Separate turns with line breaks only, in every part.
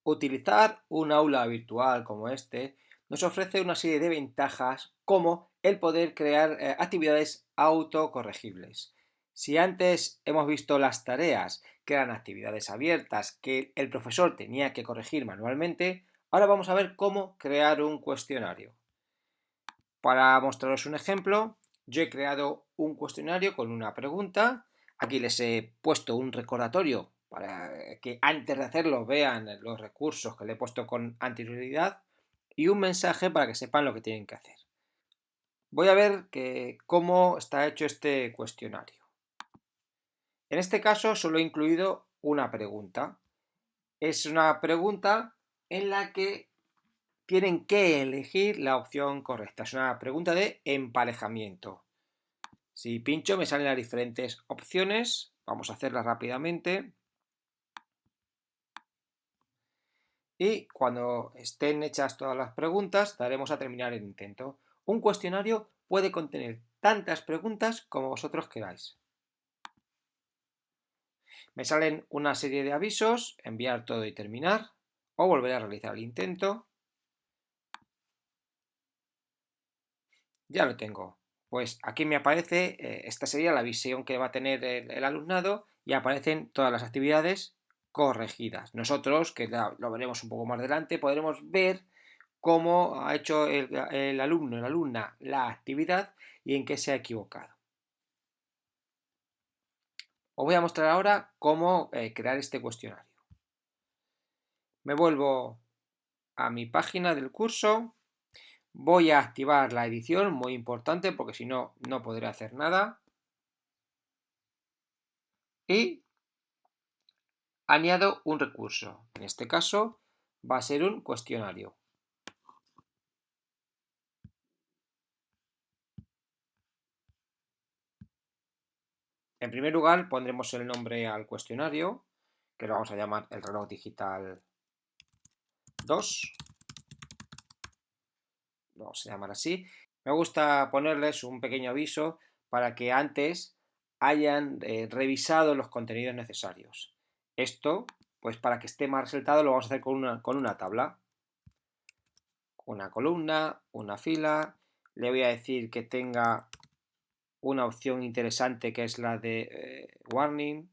Utilizar un aula virtual como este nos ofrece una serie de ventajas como el poder crear actividades autocorregibles. Si antes hemos visto las tareas que eran actividades abiertas que el profesor tenía que corregir manualmente, ahora vamos a ver cómo crear un cuestionario. Para mostraros un ejemplo, yo he creado un cuestionario con una pregunta. Aquí les he puesto un recordatorio para que antes de hacerlo vean los recursos que le he puesto con anterioridad y un mensaje para que sepan lo que tienen que hacer. Voy a ver cómo está hecho este cuestionario. En este caso solo he incluido una pregunta. Es una pregunta en la que tienen que elegir la opción correcta. Es una pregunta de emparejamiento. Si pincho me salen las diferentes opciones. Vamos a hacerlas rápidamente. Y cuando estén hechas todas las preguntas, daremos a terminar el intento. Un cuestionario puede contener tantas preguntas como vosotros queráis. Me salen una serie de avisos, enviar todo y terminar, o volver a realizar el intento. Ya lo tengo. Pues aquí me aparece, esta sería la visión que va a tener el alumnado y aparecen todas las actividades corregidas. Nosotros, que lo veremos un poco más adelante, podremos ver cómo ha hecho el alumno, la alumna, la actividad y en qué se ha equivocado. Os voy a mostrar ahora cómo crear este cuestionario. Me vuelvo a mi página del curso. Voy a activar la edición, muy importante, porque si no, no podré hacer nada. Y añado un recurso. En este caso va a ser un cuestionario. En primer lugar pondremos el nombre al cuestionario, que lo vamos a llamar el reloj digital 2. Lo vamos a llamar así. Me gusta ponerles un pequeño aviso para que antes hayan revisado los contenidos necesarios. Esto, pues para que esté más resaltado, lo vamos a hacer con una tabla. Una columna, una fila. Le voy a decir que tenga una opción interesante que es la de warning.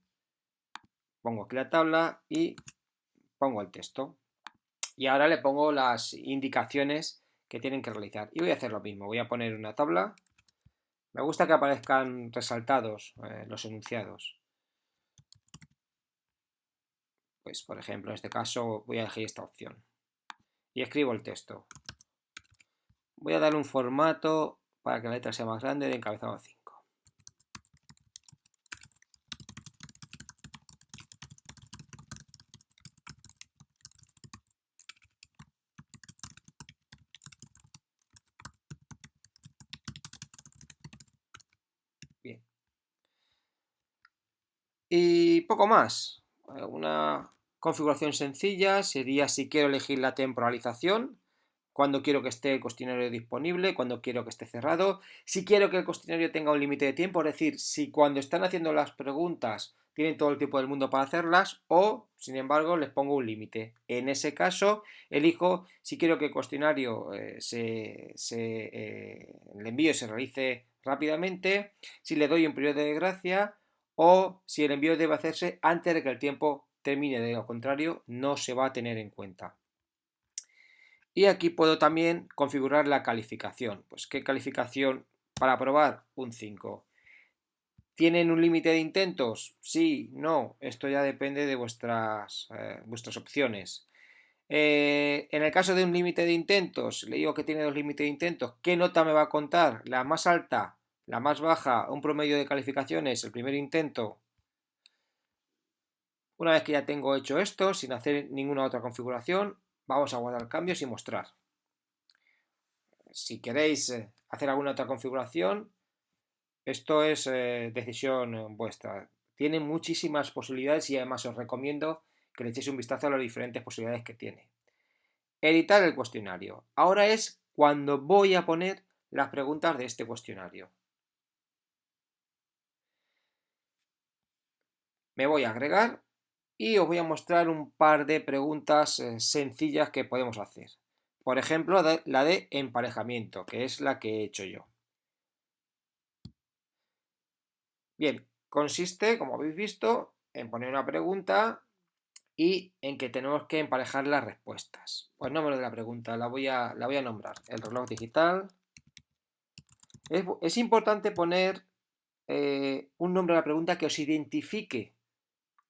Pongo aquí la tabla y pongo el texto. Y ahora le pongo las indicaciones que tienen que realizar. Y voy a hacer lo mismo. Voy a poner una tabla. Me gusta que aparezcan resaltados los enunciados. Pues por ejemplo, en este caso voy a elegir esta opción. Y escribo el texto. Voy a darle un formato para que la letra sea más grande de encabezado 5. Bien. Y poco más. Una configuración sencilla sería si quiero elegir la temporalización, cuando quiero que esté el cuestionario disponible, cuando quiero que esté cerrado, si quiero que el cuestionario tenga un límite de tiempo, es decir, si cuando están haciendo las preguntas tienen todo el tiempo del mundo para hacerlas o, sin embargo, les pongo un límite. En ese caso, elijo si quiero que el cuestionario el envío se realice rápidamente, si le doy un periodo de gracia o si el envío debe hacerse antes de que el tiempo termine, de lo contrario no se va a tener en cuenta. Y aquí puedo también configurar la calificación. Pues ¿qué calificación para aprobar? Un 5. ¿Tienen un límite de intentos? Sí, no. Esto ya depende de vuestras opciones. En el caso de un límite de intentos, le digo que tiene dos límites de intentos. ¿Qué nota me va a contar? ¿La más alta? ¿La más baja? ¿Un promedio de calificaciones? ¿El primer intento? Una vez que ya tengo hecho esto, sin hacer ninguna otra configuración, vamos a guardar cambios y mostrar. Si queréis hacer alguna otra configuración, esto es decisión vuestra. Tiene muchísimas posibilidades y además os recomiendo que le echéis un vistazo a las diferentes posibilidades que tiene. Editar el cuestionario. Ahora es cuando voy a poner las preguntas de este cuestionario. Me voy a agregar y os voy a mostrar un par de preguntas sencillas que podemos hacer. Por ejemplo, la de emparejamiento, que es la que he hecho yo. Bien, consiste, como habéis visto, en poner una pregunta y en que tenemos que emparejar las respuestas. Pues nombre de la pregunta, la voy a nombrar. El reloj digital. Es importante poner un nombre a la pregunta que os identifique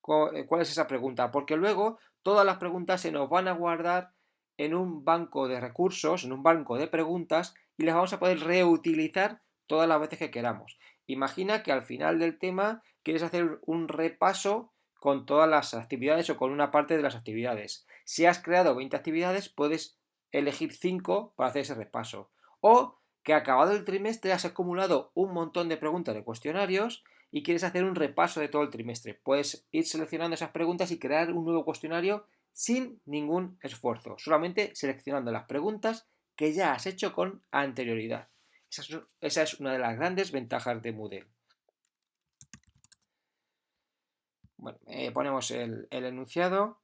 cuál es esa pregunta, porque luego todas las preguntas se nos van a guardar en un banco de recursos, en un banco de preguntas, y las vamos a poder reutilizar todas las veces que queramos. Imagina que al final del tema quieres hacer un repaso con todas las actividades o con una parte de las actividades. Si has creado 20 actividades, puedes elegir 5 para hacer ese repaso. O que acabado el trimestre has acumulado un montón de preguntas de cuestionarios y quieres hacer un repaso de todo el trimestre. Puedes ir seleccionando esas preguntas y crear un nuevo cuestionario sin ningún esfuerzo, solamente seleccionando las preguntas que ya has hecho con anterioridad. Esa es una de las grandes ventajas de Moodle. Bueno, ponemos el enunciado.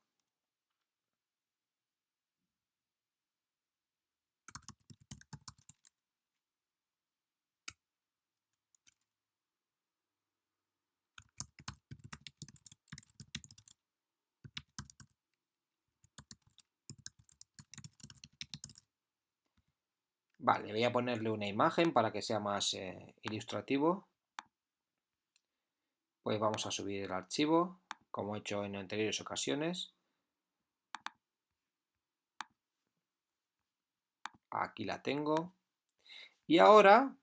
Vale, voy a ponerle una imagen para que sea más ilustrativo. Pues vamos a subir el archivo, como he hecho en anteriores ocasiones. Aquí la tengo. Y ahora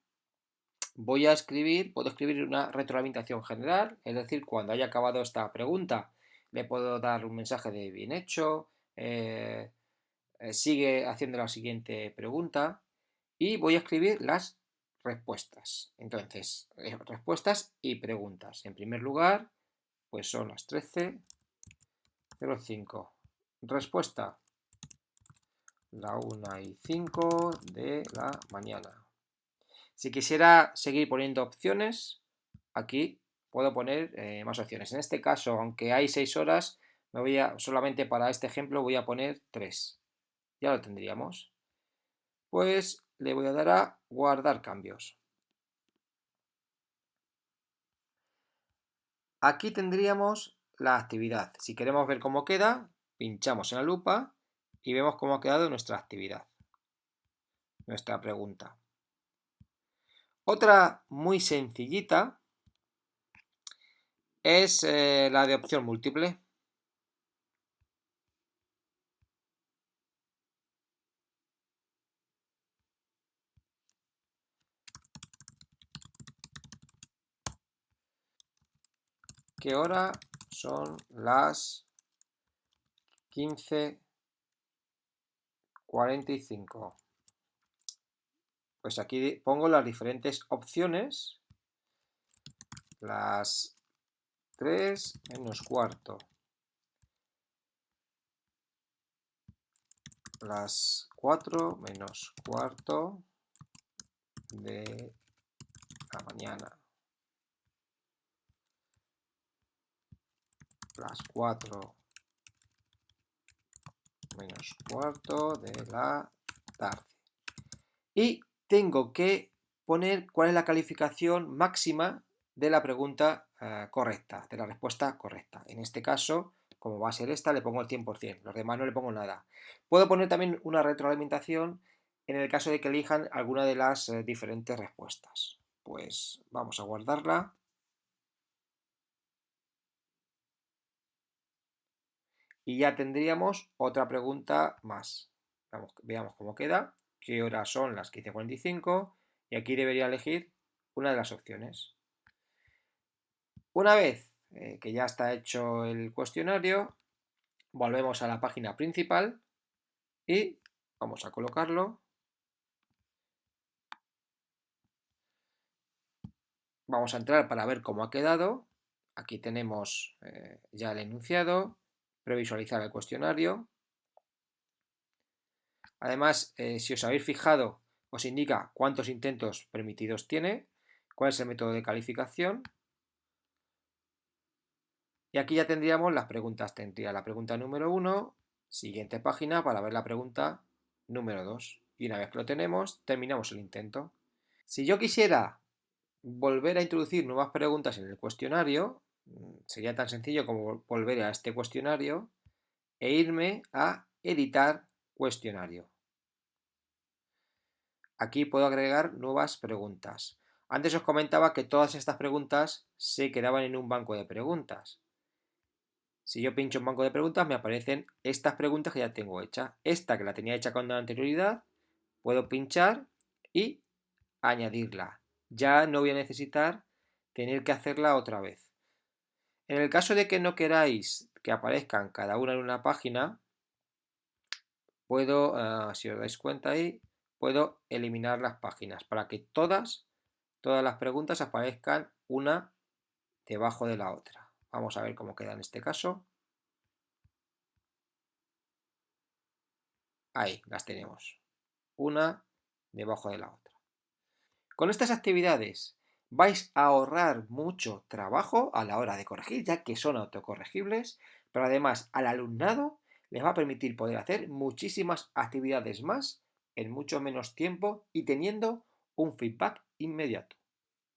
voy a escribir, puedo escribir una retroalimentación general, es decir, cuando haya acabado esta pregunta, le puedo dar un mensaje de bien hecho, sigue haciendo la siguiente pregunta y voy a escribir las respuestas. Entonces, respuestas y preguntas. En primer lugar, pues son las 13:05. Respuesta, la 1:05 de la mañana. Si quisiera seguir poniendo opciones, aquí puedo poner más opciones. En este caso, aunque hay 6 horas, solamente para este ejemplo voy a poner 3. Ya lo tendríamos. Pues le voy a dar a guardar cambios. Aquí tendríamos la actividad. Si queremos ver cómo queda, pinchamos en la lupa y vemos cómo ha quedado nuestra actividad, nuestra pregunta. Otra muy sencillita es la de opción múltiple. ¿Qué hora son? Las 15:45. Pues aquí pongo las diferentes opciones. Las 3:15. Las 4:15 de la mañana. Las 4:15 de la tarde. Y tengo que poner cuál es la calificación máxima de la pregunta correcta, de la respuesta correcta. En este caso, como va a ser esta, le pongo el 100%, los demás no le pongo nada. Puedo poner también una retroalimentación en el caso de que elijan alguna de las diferentes respuestas. Pues vamos a guardarla. Y ya tendríamos otra pregunta más. Veamos cómo queda. ¿Qué horas son las 15:45? Y aquí debería elegir una de las opciones. Una vez que ya está hecho el cuestionario, volvemos a la página principal y vamos a colocarlo. Vamos a entrar para ver cómo ha quedado. Aquí tenemos ya el enunciado, previsualizar el cuestionario. Además, si os habéis fijado, os indica cuántos intentos permitidos tiene, cuál es el método de calificación. Y aquí ya tendríamos las preguntas. Tendría la pregunta número 1, siguiente página para ver la pregunta número 2. Y una vez que lo tenemos, terminamos el intento. Si yo quisiera volver a introducir nuevas preguntas en el cuestionario, sería tan sencillo como volver a este cuestionario e irme a editar cuestionario. Aquí puedo agregar nuevas preguntas. Antes os comentaba que todas estas preguntas se quedaban en un banco de preguntas. Si yo pincho en banco de preguntas me aparecen estas preguntas que ya tengo hechas. Esta que la tenía hecha con anterioridad, puedo pinchar y añadirla. Ya no voy a necesitar tener que hacerla otra vez. En el caso de que no queráis que aparezcan cada una en una página, puedo, si os dais cuenta ahí, puedo eliminar las páginas para que todas las preguntas aparezcan una debajo de la otra. Vamos a ver cómo queda en este caso. Ahí las tenemos, una debajo de la otra. Con estas actividades vais a ahorrar mucho trabajo a la hora de corregir, ya que son autocorregibles, pero además al alumnado les va a permitir poder hacer muchísimas actividades más en mucho menos tiempo y teniendo un feedback inmediato.